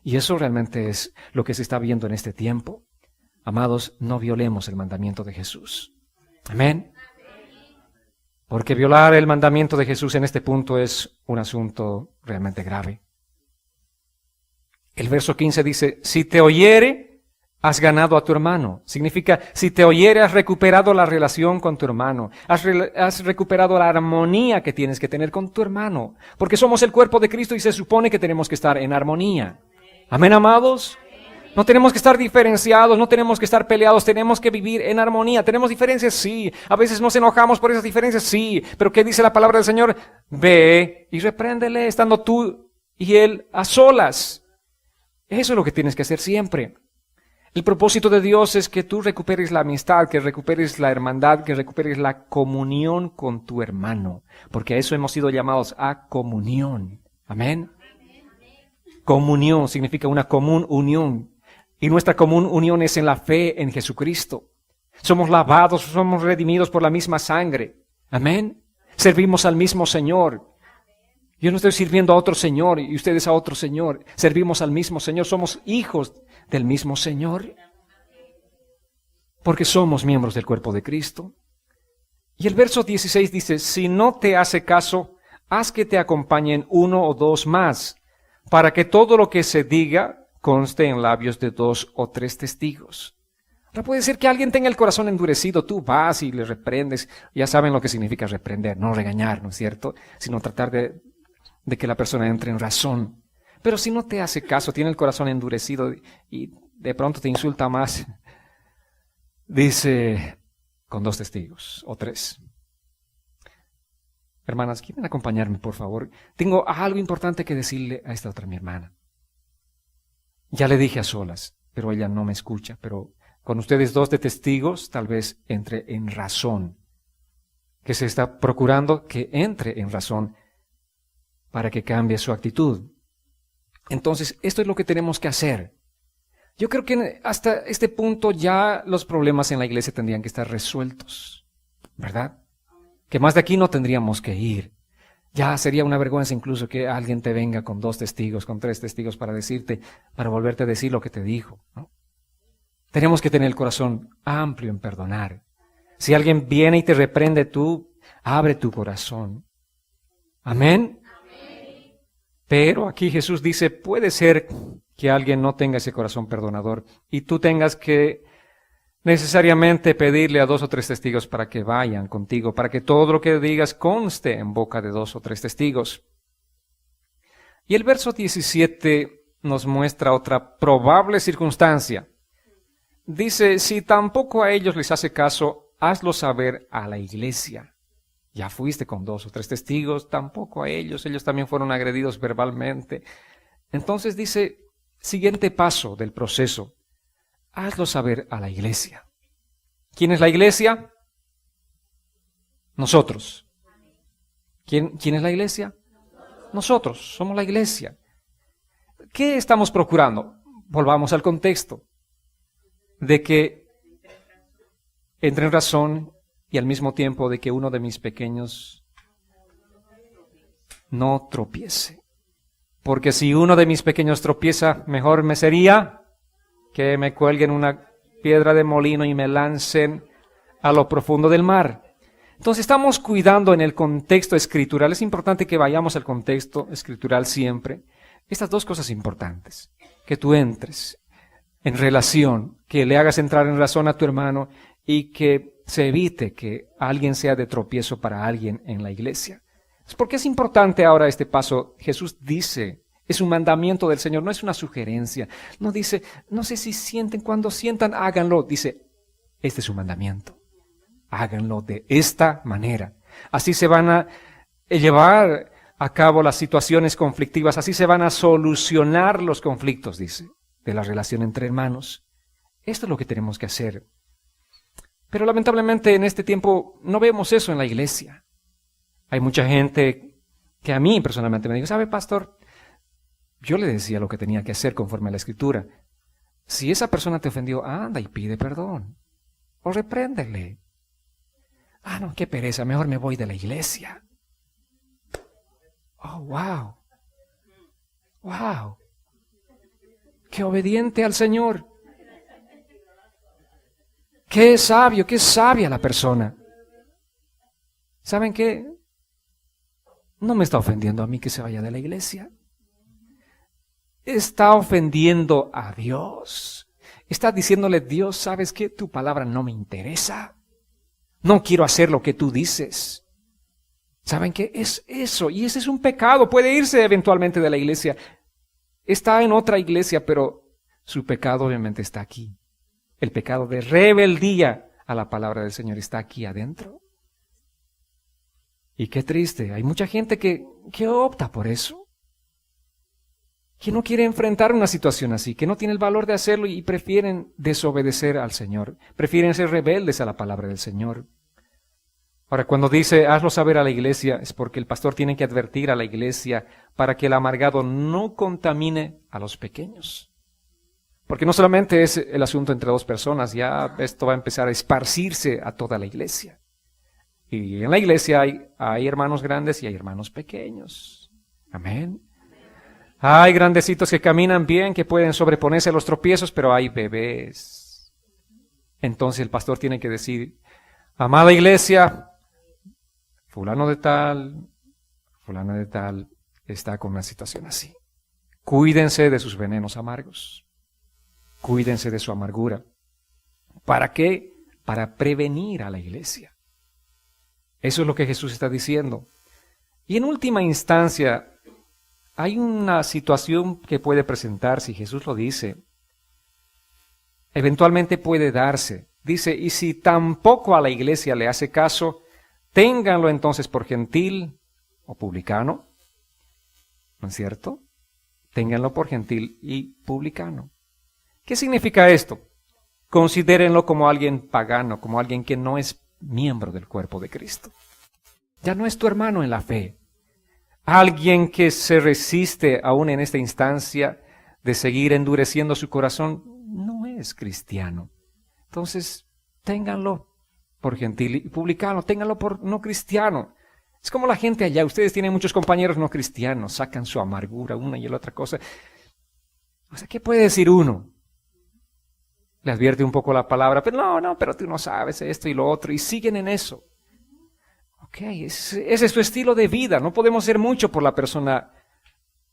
Y eso realmente es lo que se está viendo en este tiempo. Amados, no violemos el mandamiento de Jesús. Amén. Porque violar el mandamiento de Jesús en este punto es un asunto realmente grave. El verso 15 dice, si te oyere, has ganado a tu hermano. Significa, si te oyere, has recuperado la relación con tu hermano. Has recuperado la armonía que tienes que tener con tu hermano. Porque somos el cuerpo de Cristo y se supone que tenemos que estar en armonía. Amén, amados. No tenemos que estar diferenciados, no tenemos que estar peleados, tenemos que vivir en armonía. ¿Tenemos diferencias? Sí. A veces nos enojamos por esas diferencias, sí. Pero ¿qué dice la palabra del Señor? Ve y repréndele, estando tú y él a solas. Eso es lo que tienes que hacer siempre. El propósito de Dios es que tú recuperes la amistad, que recuperes la hermandad, que recuperes la comunión con tu hermano. Porque a eso hemos sido llamados, a comunión. Amén. Comunión significa una común unión. Y nuestra común unión es en la fe en Jesucristo. Somos lavados, somos redimidos por la misma sangre. Amén. Servimos al mismo Señor. Yo no estoy sirviendo a otro Señor y ustedes a otro Señor. Servimos al mismo Señor. Somos hijos del mismo Señor. Porque somos miembros del cuerpo de Cristo. Y el verso 16 dice, si no te hace caso, haz que te acompañen 1 o 2 más, para que todo lo que se diga conste en labios de 2 o 3 testigos. Ahora puede ser que alguien tenga el corazón endurecido, tú vas y le reprendes, ya saben lo que significa reprender, no regañar, ¿no es cierto? Sino tratar de que la persona entre en razón. Pero si no te hace caso, tiene el corazón endurecido y de pronto te insulta más, dice, con 2 testigos o 3. Hermanas, ¿quieren acompañarme, por favor? Tengo algo importante que decirle a esta otra mi hermana. Ya le dije a solas, pero ella no me escucha, pero con ustedes 2 de testigos, tal vez entre en razón. Que se está procurando que entre en razón para que cambie su actitud. Entonces, esto es lo que tenemos que hacer. Yo creo que hasta este punto ya los problemas en la iglesia tendrían que estar resueltos, ¿verdad? Que más de aquí no tendríamos que ir. Ya sería una vergüenza incluso que alguien te venga con 2 testigos, con 3 testigos para decirte, para volverte a decir lo que te dijo, ¿no? Tenemos que tener el corazón amplio en perdonar. Si alguien viene y te reprende, tú abre tu corazón. Amén. Pero aquí Jesús dice, puede ser que alguien no tenga ese corazón perdonador y tú tengas que necesariamente pedirle a 2 o 3 testigos para que vayan contigo, para que todo lo que digas conste en boca de 2 o 3 testigos. Y el verso 17 nos muestra otra probable circunstancia. Dice, si tampoco a ellos les hace caso, hazlo saber a la iglesia. Ya fuiste con 2 o 3 testigos, tampoco a ellos también fueron agredidos verbalmente. Entonces dice, siguiente paso del proceso, hazlo saber a la iglesia. ¿Quién es la iglesia? Nosotros. ¿Quién es la iglesia? Nosotros, somos la iglesia. ¿Qué estamos procurando? Volvamos al contexto de que entre en razón y al mismo tiempo de que uno de mis pequeños no tropiece. Porque si uno de mis pequeños tropieza, mejor me sería que me cuelguen una piedra de molino y me lancen a lo profundo del mar. Entonces estamos cuidando en el contexto escritural. Es importante que vayamos al contexto escritural siempre. Estas 2 cosas importantes. Que tú entres en relación, que le hagas entrar en razón a tu hermano y que se evite que alguien sea de tropiezo para alguien en la iglesia. ¿Por qué es importante ahora este paso? Jesús dice, es un mandamiento del Señor, no es una sugerencia. No dice, no sé si sienten, cuando sientan, háganlo. Dice, este es un mandamiento. Háganlo de esta manera. Así se van a llevar a cabo las situaciones conflictivas, así se van a solucionar los conflictos, dice, de la relación entre hermanos. Esto es lo que tenemos que hacer. Pero lamentablemente en este tiempo no vemos eso en la iglesia. Hay mucha gente que a mí personalmente me dice, ¿sabe, pastor? Yo le decía lo que tenía que hacer conforme a la Escritura. Si esa persona te ofendió, anda y pide perdón. O repréndele. Ah, no, qué pereza, mejor me voy de la iglesia. Oh, wow. Wow. Qué obediente al Señor. Qué sabio, qué sabia la persona. ¿Saben qué? No me está ofendiendo a mí que se vaya de la iglesia. Está ofendiendo a Dios. Está diciéndole, Dios, ¿sabes qué? Tu palabra no me interesa. No quiero hacer lo que tú dices. ¿Saben qué? Es eso. Y ese es un pecado. Puede irse eventualmente de la iglesia. Está en otra iglesia, pero su pecado obviamente está aquí. El pecado de rebeldía a la palabra del Señor está aquí adentro. Y qué triste. Hay mucha gente que opta por eso. Que no quiere enfrentar una situación así, que no tiene el valor de hacerlo y prefieren desobedecer al Señor. Prefieren ser rebeldes a la palabra del Señor. Ahora, cuando dice, hazlo saber a la iglesia, es porque el pastor tiene que advertir a la iglesia para que el amargado no contamine a los pequeños. Porque no solamente es el asunto entre dos personas, ya esto va a empezar a esparcirse a toda la iglesia. Y en la iglesia hay hermanos grandes y hay hermanos pequeños. Amén. Hay grandecitos que caminan bien, que pueden sobreponerse a los tropiezos, pero hay bebés. Entonces el pastor tiene que decir, amada iglesia, fulana de tal está con una situación así. Cuídense de sus venenos amargos. Cuídense de su amargura. ¿Para qué? Para prevenir a la iglesia. Eso es lo que Jesús está diciendo. Y en última instancia, hay una situación que puede presentarse, y Jesús lo dice. Eventualmente puede darse. Dice, y si tampoco a la iglesia le hace caso, ténganlo entonces por gentil o publicano. ¿No es cierto? Ténganlo por gentil y publicano. ¿Qué significa esto? Considérenlo como alguien pagano, como alguien que no es miembro del cuerpo de Cristo. Ya no es tu hermano en la fe. Alguien que se resiste aún en esta instancia de seguir endureciendo su corazón no es cristiano. Entonces, ténganlo por gentil y publicano, ténganlo por no cristiano. Es como la gente allá, ustedes tienen muchos compañeros no cristianos, sacan su amargura una y la otra cosa. O sea, ¿qué puede decir uno? Le advierte un poco la palabra, pero no, pero tú no sabes esto y lo otro, y siguen en eso. Ok, ese es su estilo de vida, no podemos hacer mucho por la persona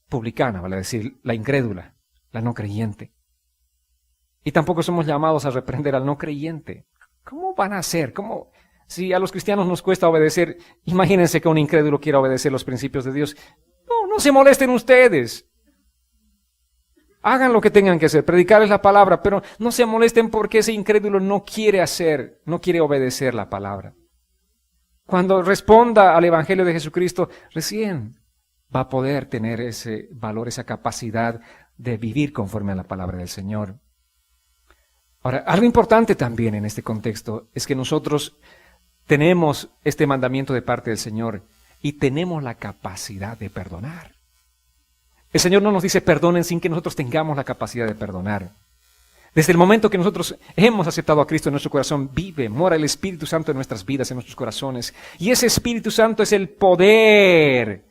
publicana, vale decir, la incrédula, la no creyente. Y tampoco somos llamados a reprender al no creyente. ¿Cómo van a hacer? ¿Cómo? Si a los cristianos nos cuesta obedecer, imagínense que un incrédulo quiera obedecer los principios de Dios. No se molesten ustedes. Hagan lo que tengan que hacer, predicarles la palabra, pero no se molesten porque ese incrédulo no quiere obedecer la palabra. Cuando responda al Evangelio de Jesucristo, recién va a poder tener ese valor, esa capacidad de vivir conforme a la palabra del Señor. Ahora, algo importante también en este contexto es que nosotros tenemos este mandamiento de parte del Señor y tenemos la capacidad de perdonar. El Señor no nos dice perdonen sin que nosotros tengamos la capacidad de perdonar. Desde el momento que nosotros hemos aceptado a Cristo en nuestro corazón, mora el Espíritu Santo en nuestras vidas, en nuestros corazones. Y ese Espíritu Santo es el poder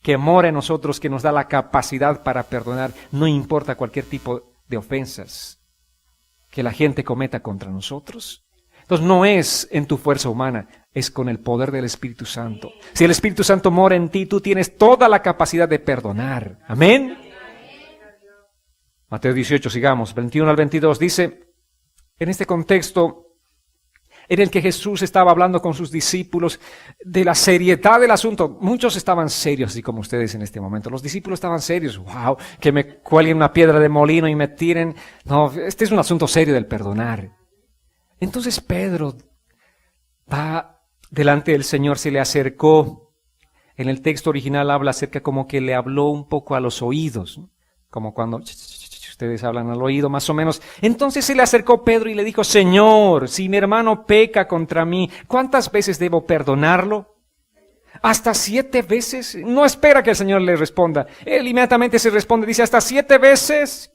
que mora en nosotros, que nos da la capacidad para perdonar, no importa cualquier tipo de ofensas que la gente cometa contra nosotros. Entonces no es en tu fuerza humana, es con el poder del Espíritu Santo. Si el Espíritu Santo mora en ti, tú tienes toda la capacidad de perdonar. Amén. Mateo 18, sigamos, 21 al 22, dice, en este contexto en el que Jesús estaba hablando con sus discípulos de la seriedad del asunto. Muchos estaban serios, así como ustedes en este momento. Los discípulos estaban serios. ¡Wow! Que me cuelguen una piedra de molino y me tiren. No, este es un asunto serio del perdonar. Entonces Pedro va delante del Señor, se le acercó. En el texto original habla acerca como que le habló un poco a los oídos, ¿no? Como cuando ustedes hablan al oído más o menos. Entonces se le acercó Pedro y le dijo, Señor, si mi hermano peca contra mí, ¿cuántas veces debo perdonarlo? ¿Hasta 7 veces? No espera que el Señor le responda. Él inmediatamente se responde, dice, ¿hasta 7 veces?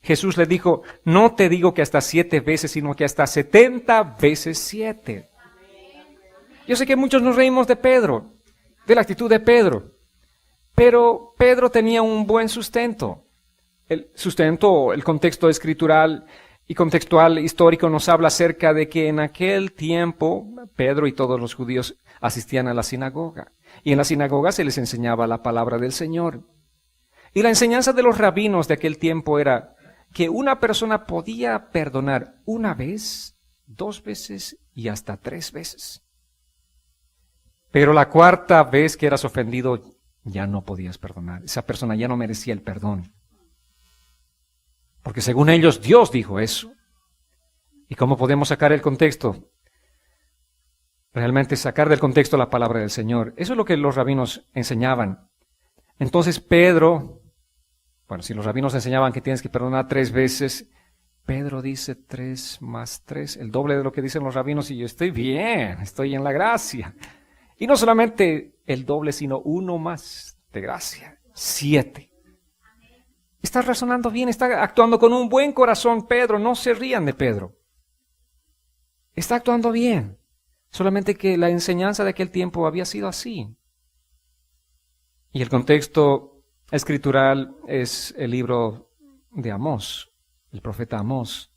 Jesús le dijo, no te digo que hasta 7 veces, sino que hasta 70 veces 7. Yo sé que muchos nos reímos de Pedro, de la actitud de Pedro, pero Pedro tenía un buen sustento. El sustento, el contexto escritural y contextual histórico nos habla acerca de que en aquel tiempo Pedro y todos los judíos asistían a la sinagoga. Y en la sinagoga se les enseñaba la palabra del Señor. Y la enseñanza de los rabinos de aquel tiempo era que una persona podía perdonar 1 vez, 2 veces y hasta 3 veces. Pero la 4ª vez que eras ofendido ya no podías perdonar. Esa persona ya no merecía el perdón. Porque según ellos Dios dijo eso. ¿Y cómo podemos sacar el contexto? Realmente sacar del contexto la palabra del Señor. Eso es lo que los rabinos enseñaban. Entonces Pedro, bueno, si los rabinos enseñaban que tienes que perdonar 3 veces, Pedro dice 3 más 3, el doble de lo que dicen los rabinos, y yo estoy bien, estoy en la gracia. Y no solamente el doble, sino 1 más de gracia, 7. Está razonando bien, está actuando con un buen corazón, Pedro. No se rían de Pedro. Está actuando bien. Solamente que la enseñanza de aquel tiempo había sido así. Y el contexto escritural es el libro de Amós, el profeta Amós.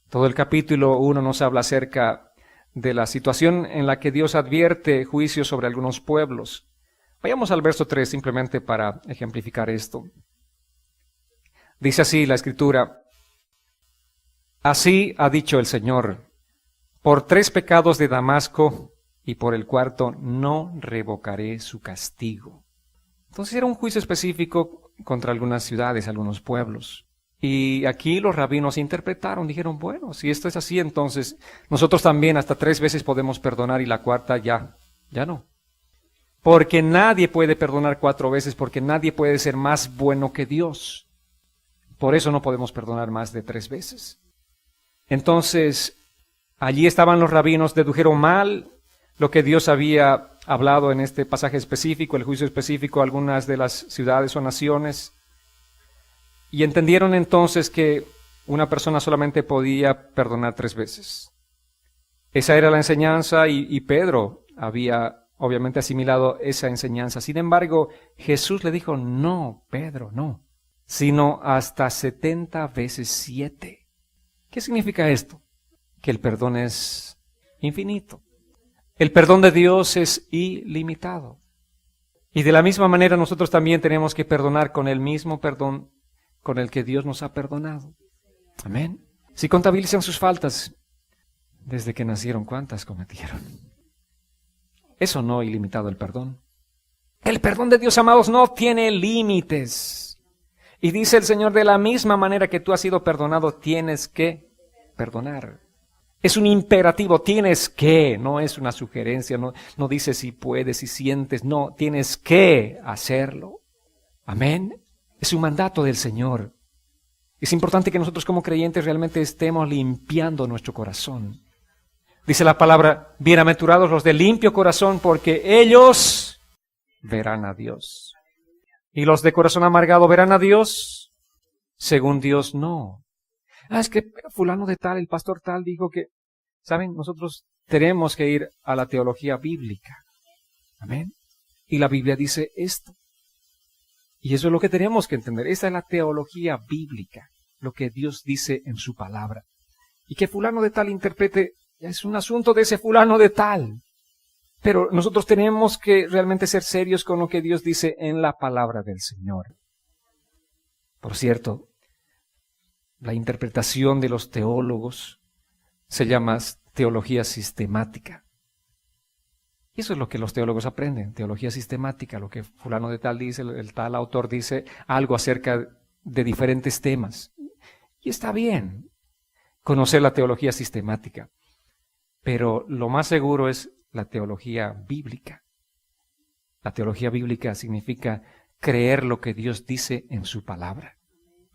Todo el capítulo 1 nos habla acerca de la situación en la que Dios advierte juicio sobre algunos pueblos. Vayamos al verso 3 simplemente para ejemplificar esto. Dice así la Escritura: así ha dicho el Señor, por 3 pecados de Damasco y por el 4º no revocaré su castigo. Entonces era un juicio específico contra algunas ciudades, algunos pueblos. Y aquí los rabinos interpretaron, dijeron, bueno, si esto es así, entonces nosotros también hasta 3 veces podemos perdonar y la 4ª ya no. Porque nadie puede perdonar 4 veces, porque nadie puede ser más bueno que Dios. Por eso no podemos perdonar más de 3 veces. Entonces, allí estaban los rabinos, dedujeron mal lo que Dios había hablado en este pasaje específico, el juicio específico a algunas de las ciudades o naciones, y entendieron entonces que una persona solamente podía perdonar 3 veces. Esa era la enseñanza y Pedro había obviamente asimilado esa enseñanza. Sin embargo, Jesús le dijo, no, Pedro, no, sino hasta 70 veces 7. ¿Qué significa esto? Que el perdón es infinito. El perdón de Dios es ilimitado. Y de la misma manera nosotros también tenemos que perdonar con el mismo perdón con el que Dios nos ha perdonado. Amén. Si contabilizan sus faltas, desde que nacieron, ¿cuántas cometieron? Eso no ilimitado el perdón. El perdón de Dios, amados, no tiene límites. Y dice el Señor, de la misma manera que tú has sido perdonado, tienes que perdonar. Es un imperativo, tienes que, no es una sugerencia, no dice si puedes, si sientes, no, tienes que hacerlo. Amén. Es un mandato del Señor. Es importante que nosotros como creyentes realmente estemos limpiando nuestro corazón. Dice la palabra, bienaventurados los de limpio corazón, porque ellos verán a Dios. ¿Y los de corazón amargado verán a Dios? Según Dios, no. Es que fulano de tal, el pastor tal, dijo que, ¿saben? Nosotros tenemos que ir a la teología bíblica. Amén. Y la Biblia dice esto. Y eso es lo que tenemos que entender. Esta es la teología bíblica, lo que Dios dice en su palabra. Y que fulano de tal interprete, ya es un asunto de ese fulano de tal. Pero nosotros tenemos que realmente ser serios con lo que Dios dice en la palabra del Señor. Por cierto, la interpretación de los teólogos se llama teología sistemática. Y eso es lo que los teólogos aprenden, teología sistemática, lo que fulano de tal dice, el tal autor dice algo acerca de diferentes temas. Y está bien conocer la teología sistemática, pero lo más seguro es la teología bíblica. La teología bíblica significa creer lo que Dios dice en su palabra.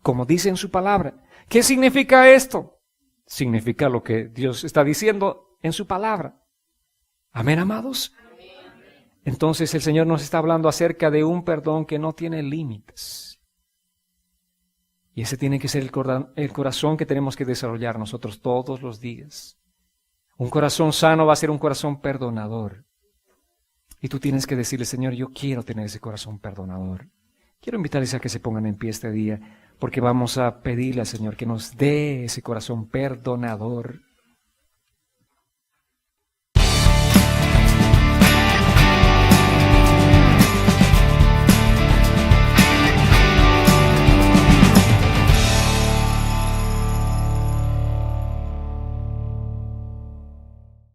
Como dice en su palabra. ¿Qué significa esto? Significa lo que Dios está diciendo en su palabra. Amén, amados. Entonces el Señor nos está hablando acerca de un perdón que no tiene límites. Y ese tiene que ser el corazón que tenemos que desarrollar nosotros todos los días. Un corazón sano va a ser un corazón perdonador. Y tú tienes que decirle, Señor, yo quiero tener ese corazón perdonador. Quiero invitarles a que se pongan en pie este día, porque vamos a pedirle al Señor que nos dé ese corazón perdonador.